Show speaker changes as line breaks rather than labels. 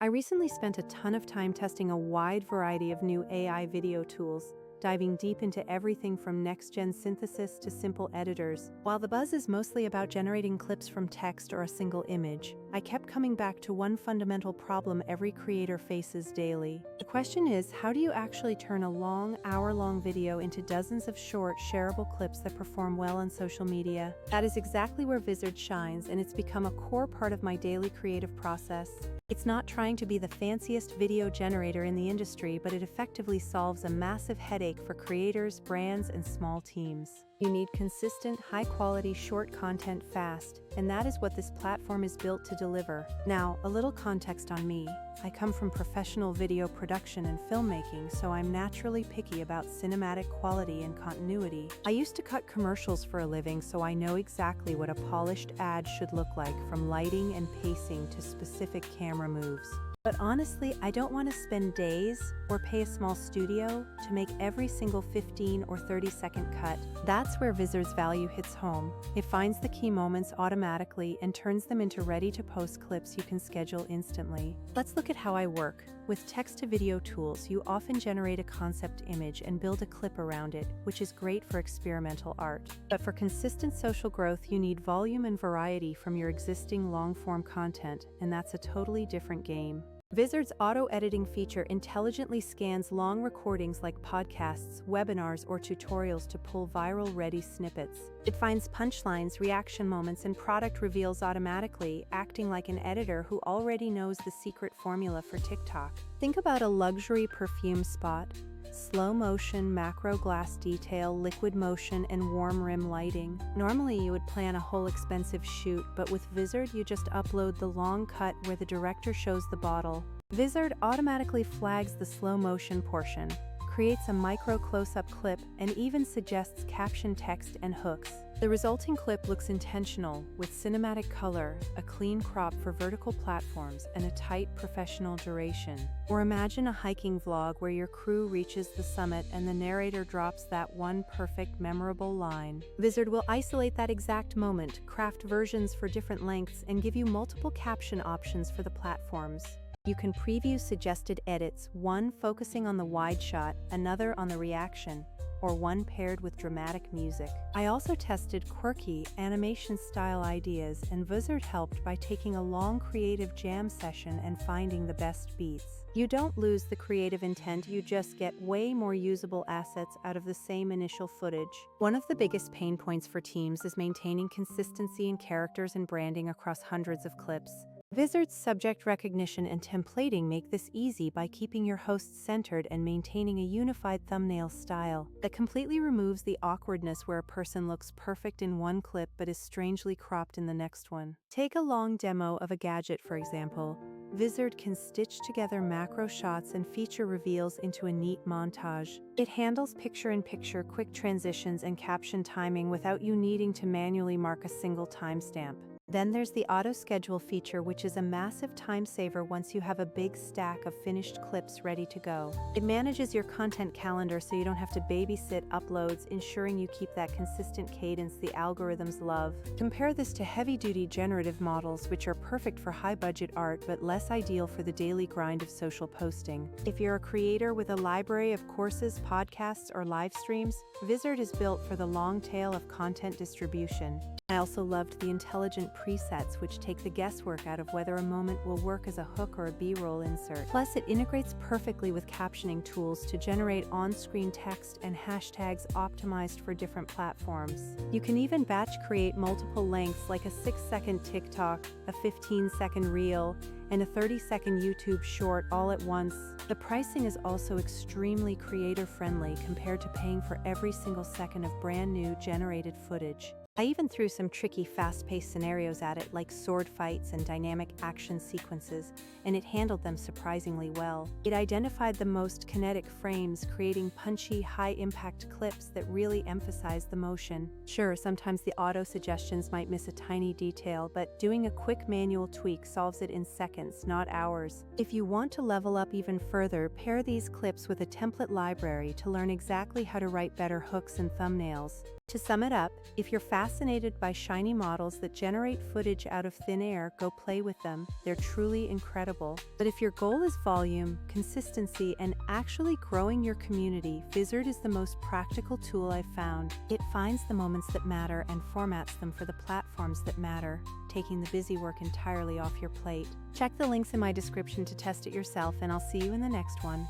I recently spent a ton of time testing a wide variety of new AI video tools, diving deep into everything from next-gen synthesis to simple editors. While the buzz is mostly about generating clips from text or a single image, I kept coming back to one fundamental problem every creator faces daily. The question is, how do you actually turn a long, hour-long video into dozens of short, shareable clips that perform well on social media? That is exactly where Vizard shines, and it's become a core part of my daily creative process. It's not trying to be the fanciest video generator in the industry, but it effectively solves a massive headache for creators, brands, and small teams. You need consistent, high-quality, short content fast, and that is what this platform is built to deliver. Now, a little context on me. I come from professional video production and filmmaking, so I'm naturally picky about cinematic quality and continuity. I used to cut commercials for a living, so I know exactly what a polished ad should look like, from lighting and pacing to specific camera moves. But honestly, I don't want to spend days or pay a small studio to make every single 15 or 30-second cut. That's where Vizard's value hits home. It finds the key moments automatically and turns them into ready-to-post clips you can schedule instantly. Let's look at how I work. With text-to-video tools, you often generate a concept image and build a clip around it, which is great for experimental art. But for consistent social growth, you need volume and variety from your existing long-form content, and that's a totally different game. Vizard's auto-editing feature intelligently scans long recordings like podcasts, webinars, or tutorials to pull viral-ready snippets. It finds punchlines, reaction moments, and product reveals automatically, acting like an editor who already knows the secret formula for TikTok. Think about a luxury perfume spot. Slow motion, macro glass detail, liquid motion, and warm rim lighting. Normally you would plan a whole expensive shoot, but with Vizard you just upload the long cut where the director shows the bottle. Vizard automatically flags the slow motion portion, creates a micro close-up clip, and even suggests caption text and hooks. The resulting clip looks intentional, with cinematic color, a clean crop for vertical platforms, and a tight professional duration. Or imagine a hiking vlog where your crew reaches the summit and the narrator drops that one perfect, memorable line. Vizard will isolate that exact moment, craft versions for different lengths, and give you multiple caption options for the platforms. You can preview suggested edits, one focusing on the wide shot, another on the reaction, or one paired with dramatic music. I also tested quirky animation-style ideas, and Vizard helped by taking a long creative jam session and finding the best beats. You don't lose the creative intent, you just get way more usable assets out of the same initial footage. One of the biggest pain points for teams is maintaining consistency in characters and branding across hundreds of clips. Vizard's subject recognition and templating make this easy by keeping your hosts centered and maintaining a unified thumbnail style that completely removes the awkwardness where a person looks perfect in one clip but is strangely cropped in the next one. Take a long demo of a gadget, for example. Vizard can stitch together macro shots and feature reveals into a neat montage. It handles picture-in-picture, quick transitions, and caption timing without you needing to manually mark a single timestamp. Then there's the auto-schedule feature, which is a massive time saver once you have a big stack of finished clips ready to go. It manages your content calendar so you don't have to babysit uploads, ensuring you keep that consistent cadence the algorithms love. Compare this to heavy-duty generative models, which are perfect for high-budget art but less ideal for the daily grind of social posting. If you're a creator with a library of courses, podcasts, or live streams, Vizard is built for the long tail of content distribution. I also loved the intelligent presets, which take the guesswork out of whether a moment will work as a hook or a B-roll insert. Plus, it integrates perfectly with captioning tools to generate on-screen text and hashtags optimized for different platforms. You can even batch create multiple lengths, like a 6-second TikTok, a 15-second reel, and a 30-second YouTube short all at once. The pricing is also extremely creator-friendly compared to paying for every single second of brand new generated footage. I even threw some tricky fast-paced scenarios at it, like sword fights and dynamic action sequences, and it handled them surprisingly well. It identified the most kinetic frames, creating punchy, high-impact clips that really emphasize the motion. Sure, sometimes the auto-suggestions might miss a tiny detail, but doing a quick manual tweak solves it in seconds, not hours. If you want to level up even further, pair these clips with a template library to learn exactly how to write better hooks and thumbnails. To sum it up, if you're fascinated by shiny models that generate footage out of thin air, go play with them. They're truly incredible. But if your goal is volume, consistency, and actually growing your community, Vizard is the most practical tool I've found. It finds the moments that matter and formats them for the platforms that matter, taking the busy work entirely off your plate. Check the links in my description to test it yourself, and I'll see you in the next one.